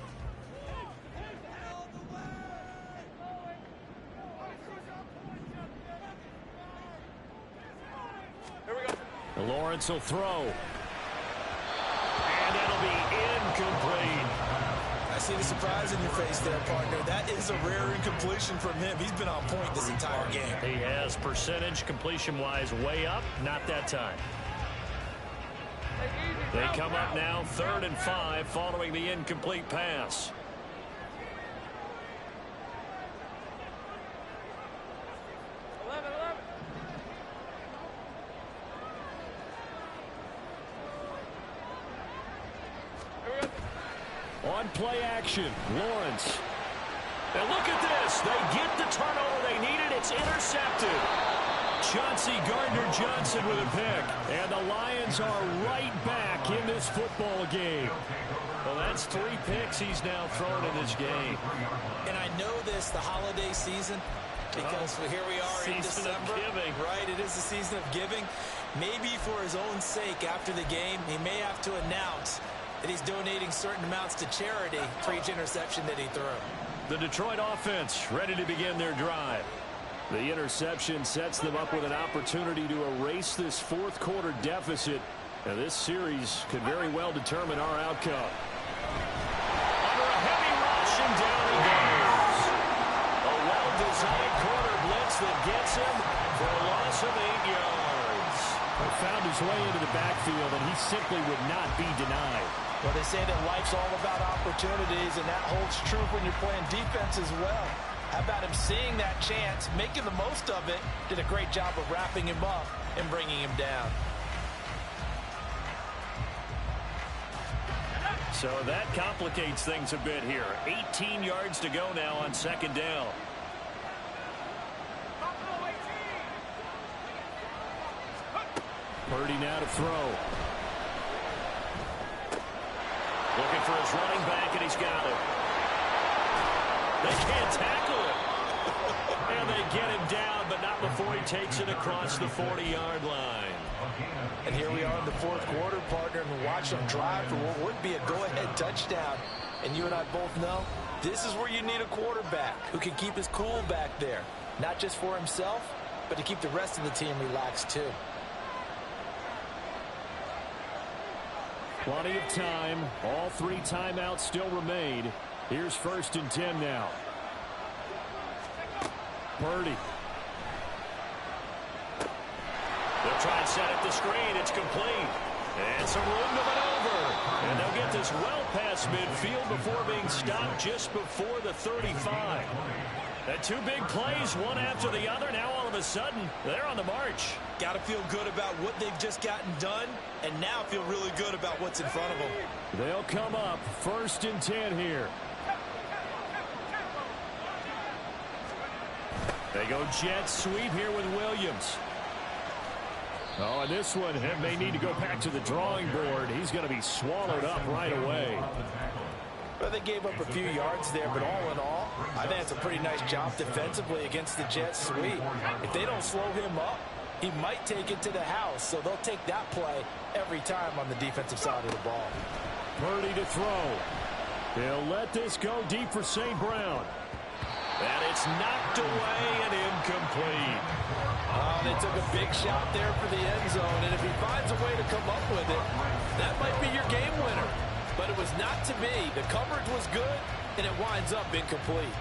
Lawrence will throw. And it'll be incomplete. I see the surprise in your face there, partner. That is a rare incompletion from him. He's been on point this entire game. He has. Percentage completion-wise way up. Not that time. They come up now 3rd and 5 following the incomplete pass. On play action, Lawrence. And look at this. They get the turnover they needed. It's intercepted. Chauncey Gardner-Johnson with a pick. And the Lions are right back in this football game. Well, that's 3 picks he's now thrown in this game. And I know this, the holiday season, because here we are in December. Right, it is the season of giving. Maybe for his own sake after the game, he may have to announce that he's donating certain amounts to charity for each interception that he threw. The Detroit offense ready to begin their drive. The interception sets them up with an opportunity to erase this 4th quarter deficit. And this series could very well determine our outcome. Under a heavy rush, and down he goes. A well-designed corner blitz that gets him for a loss of 8 yards. He found his way into the backfield, and he simply would not be denied. Well, they say that life's all about opportunities, and that holds true when you're playing defense as well. How about him seeing that chance, making the most of it, did a great job of wrapping him up and bringing him down. So that complicates things a bit here. 18 yards to go now on 2nd down. Purdy now to throw. Looking for his running back, and he's got it. They can't tackle it. And they get him down, but not before he takes it across the 40-yard line. And here we are in the fourth quarter, partner, and watch them drive for what would be a go-ahead touchdown. And you and I both know this is where you need a quarterback who can keep his cool back there. Not just for himself, but to keep the rest of the team relaxed too. Plenty of time. All 3 timeouts still remain. Here's 1st and 10 now. Purdy. They'll try and set up the screen. It's complete. And some room to maneuver. And they'll get this well past midfield before being stopped just before the 35. And 2 big plays, one after the other. Now all of a sudden, they're on the march. Got to feel good about what they've just gotten done, and now feel really good about what's in front of them. They'll come up 1st and 10 here. They go jet sweep here with Williams. Oh, and this one may need to go back to the drawing board. He's going to be swallowed up right away. Well, they gave up a few yards there, but all in all, I think it's a pretty nice job defensively against the jet sweep. If they don't slow him up, he might take it to the house, so they'll take that play every time on the defensive side of the ball. Purdy to throw. He'll let this go deep for St. Brown. And it's knocked away and incomplete. Oh, they took a big shot there for the end zone, and if he finds a way to come up with it, that might be your game winner. But it was not to be. The coverage was good, and it winds up incomplete.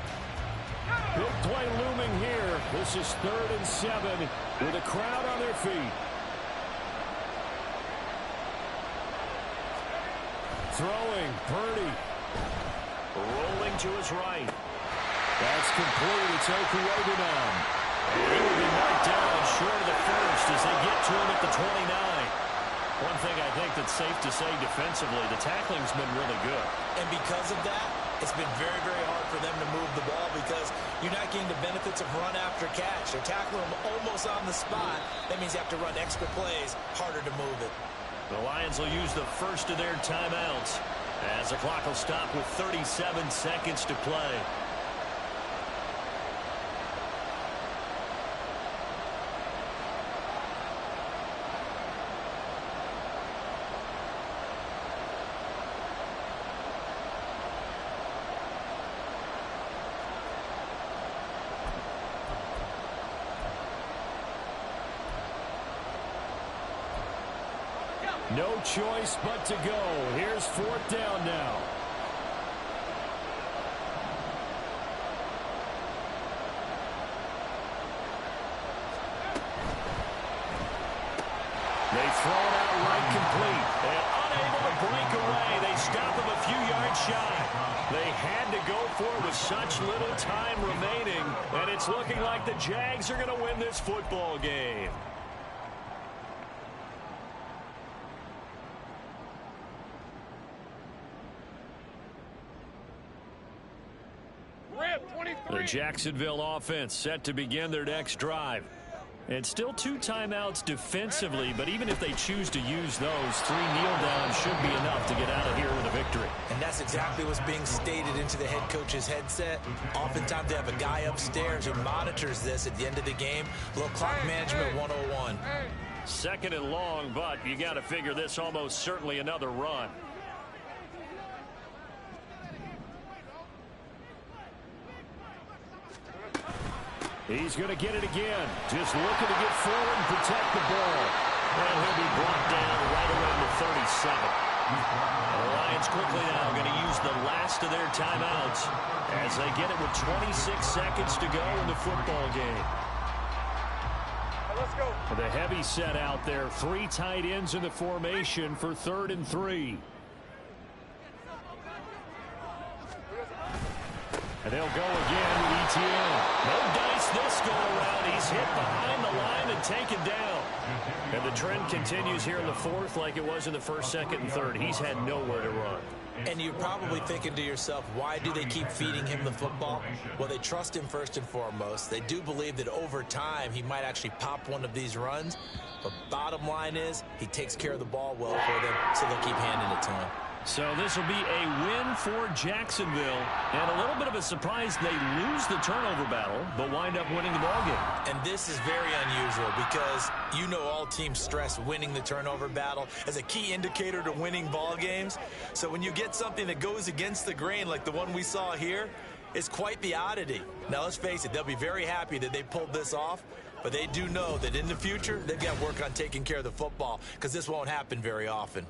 Big play looming here. This is 3rd and 7 with a crowd on their feet. Throwing, Purdy. Rolling to his right. That's complete. It's Okuwodunom. He will be knocked down short of the first as they get to him at the 29. One thing I think that's safe to say defensively, the tackling's been really good. And because of that, it's been very, very hard for them to move the ball because you're not getting the benefits of run after catch. They're tackling them almost on the spot. That means you have to run extra plays, harder to move it. The Lions will use the first of their timeouts as the clock will stop with 37 seconds to play. No choice but to go. Here's 4th down now. They throw it out right complete. And unable to break away. They stop him a few yards shy. They had to go for it with such little time remaining. And it's looking like the Jags are going to win this football game. The Jacksonville offense set to begin their next drive. And still 2 timeouts defensively, but even if they choose to use those, 3 kneel downs should be enough to get out of here with a victory. And that's exactly what's being stated into the head coach's headset. Oftentimes they have a guy upstairs who monitors this at the end of the game. A little clock management 101. 2nd and long, but you got to figure this almost certainly another run. He's going to get it again. Just looking to get forward and protect the ball. And he'll be brought down right around the 37. The Lions quickly now going to use the last of their timeouts as they get it with 26 seconds to go in the football game. Let's go. The heavy set out there. 3 tight ends in the formation for 3rd and 3. And they'll go again with Etienne. No dice this go around. He's hit behind the line and taken down. And the trend continues here in the 4th like it was in the 1st, 2nd, and 3rd. He's had nowhere to run. And you're probably thinking to yourself, why do they keep feeding him the football? Well, they trust him first and foremost. They do believe that over time he might actually pop one of these runs. But bottom line is he takes care of the ball well for them, so they'll keep handing it to him. So this will be a win for Jacksonville. And a little bit of a surprise, they lose the turnover battle, but wind up winning the ballgame. And this is very unusual because you know all teams stress winning the turnover battle as a key indicator to winning ball games. So when you get something that goes against the grain like the one we saw here, it's quite the oddity. Now let's face it, they'll be very happy that they pulled this off, but they do know that in the future they've got work on taking care of the football because this won't happen very often.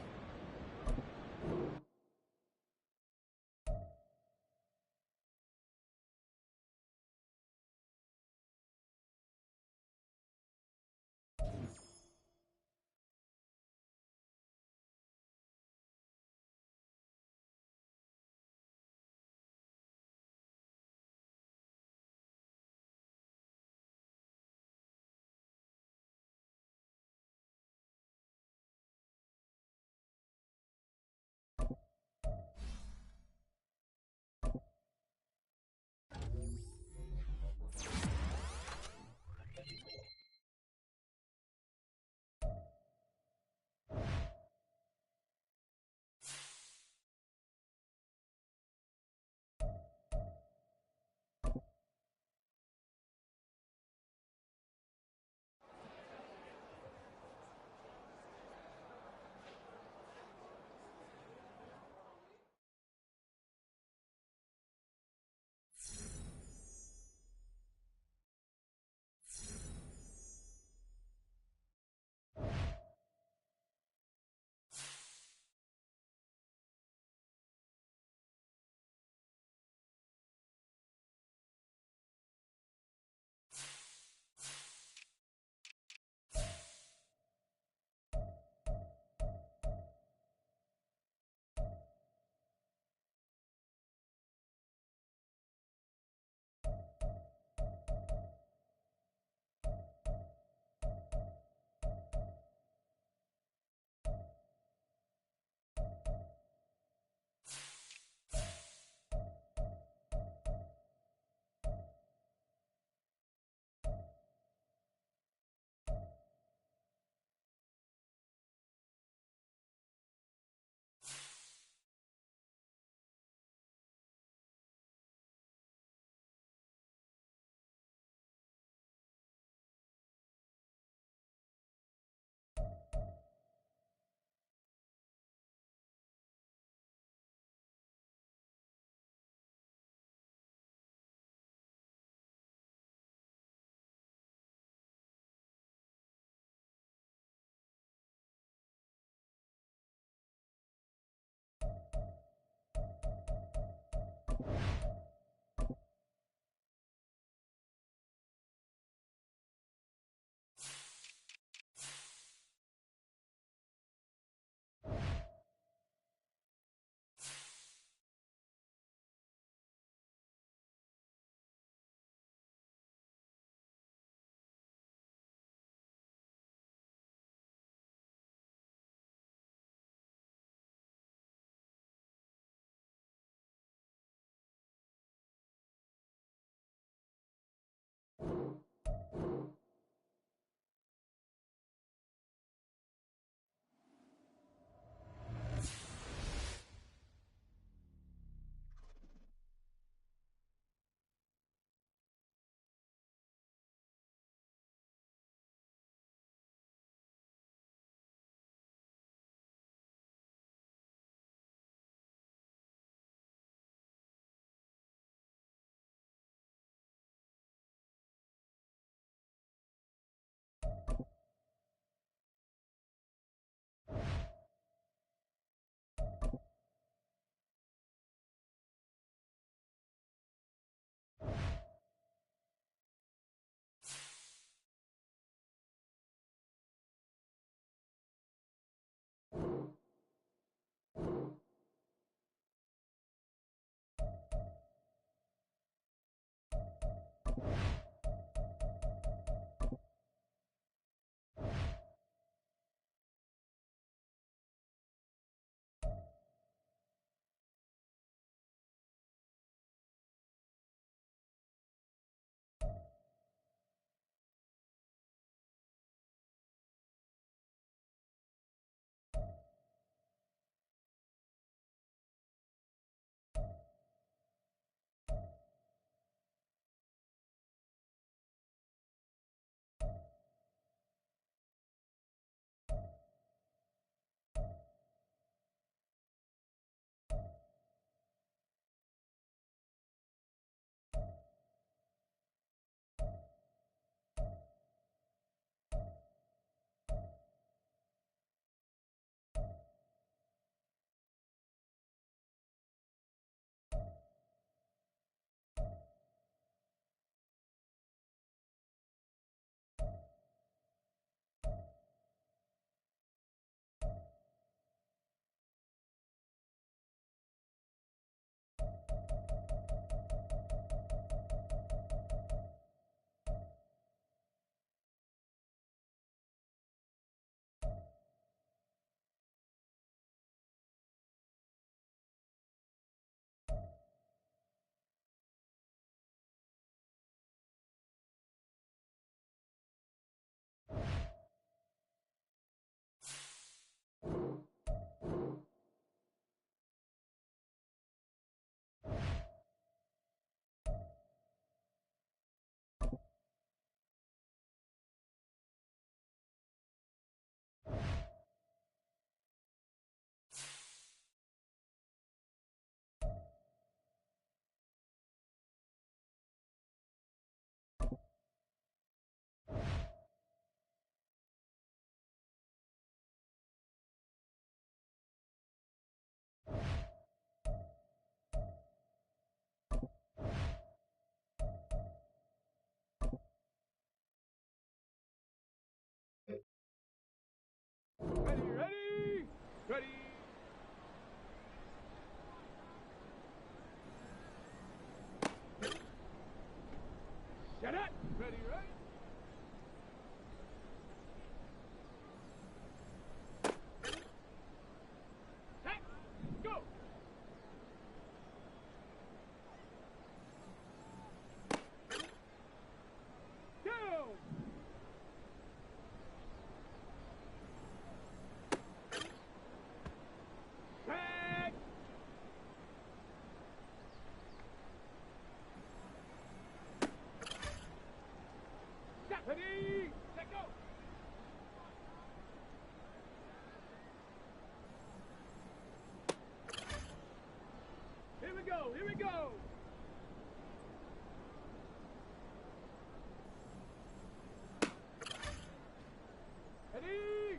Ready?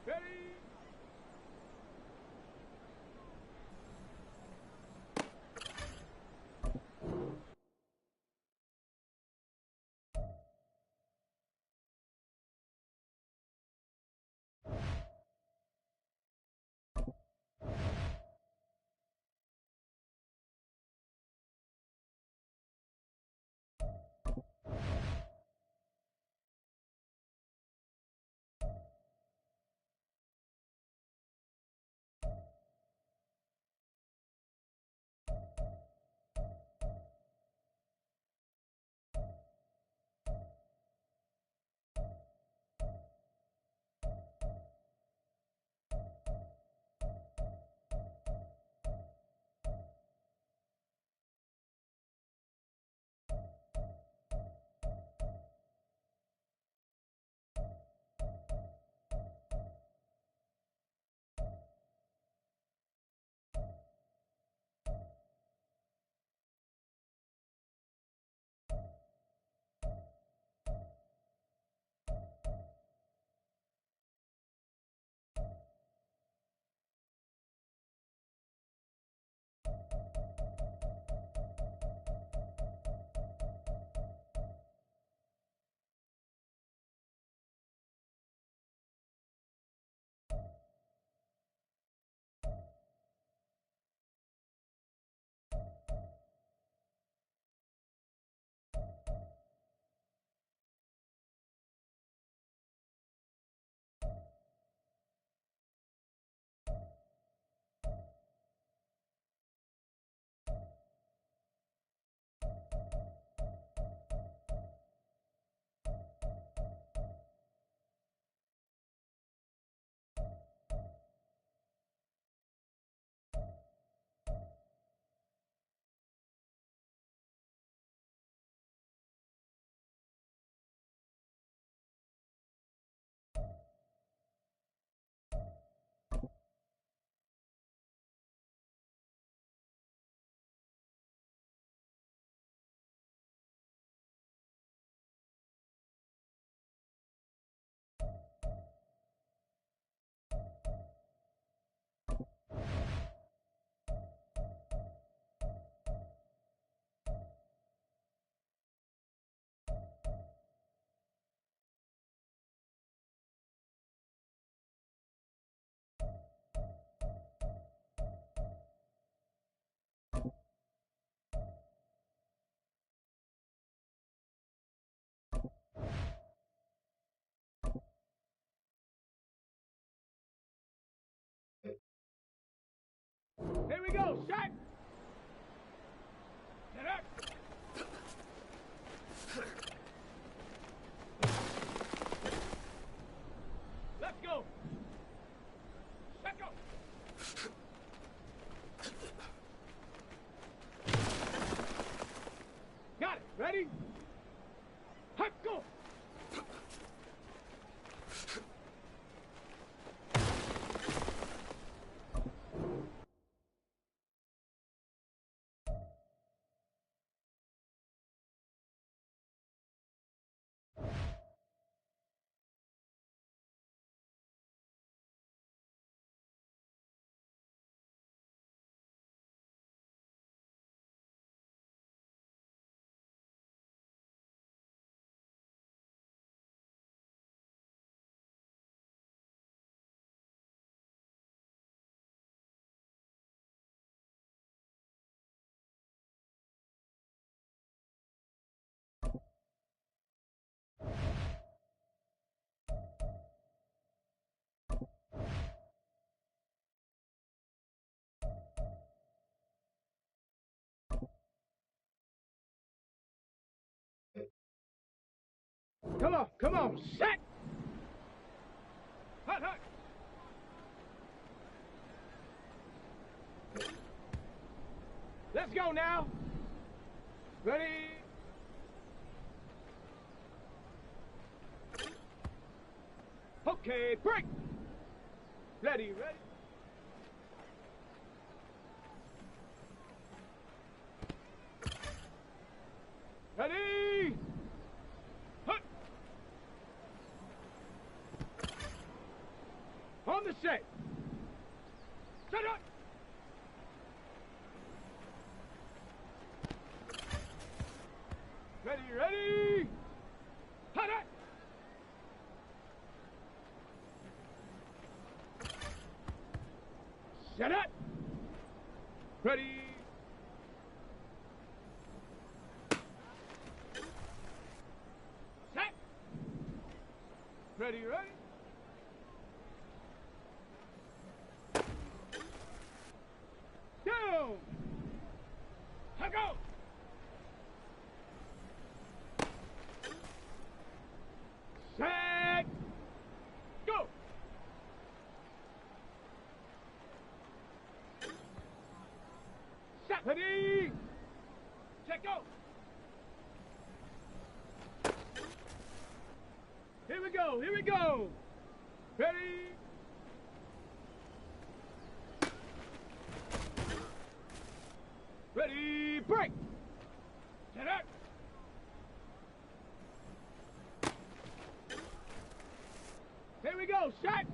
Ready? Here we go, shot! Get up! Let's go! Let's go! Got it! Ready? Let's go! Come on, set! Hut, hut! Let's go now! Ready? Okay, break! Ready, ready? Ready? Hut! set. Set up. Ready, ready. Hot it. Set it. Ready. Set. Ready, ready. Down. Go. Set. Go. Set. Ready. Set. Go. Here we go. Here we go. Ready. Ready. Break. Set up. Here we go. Set.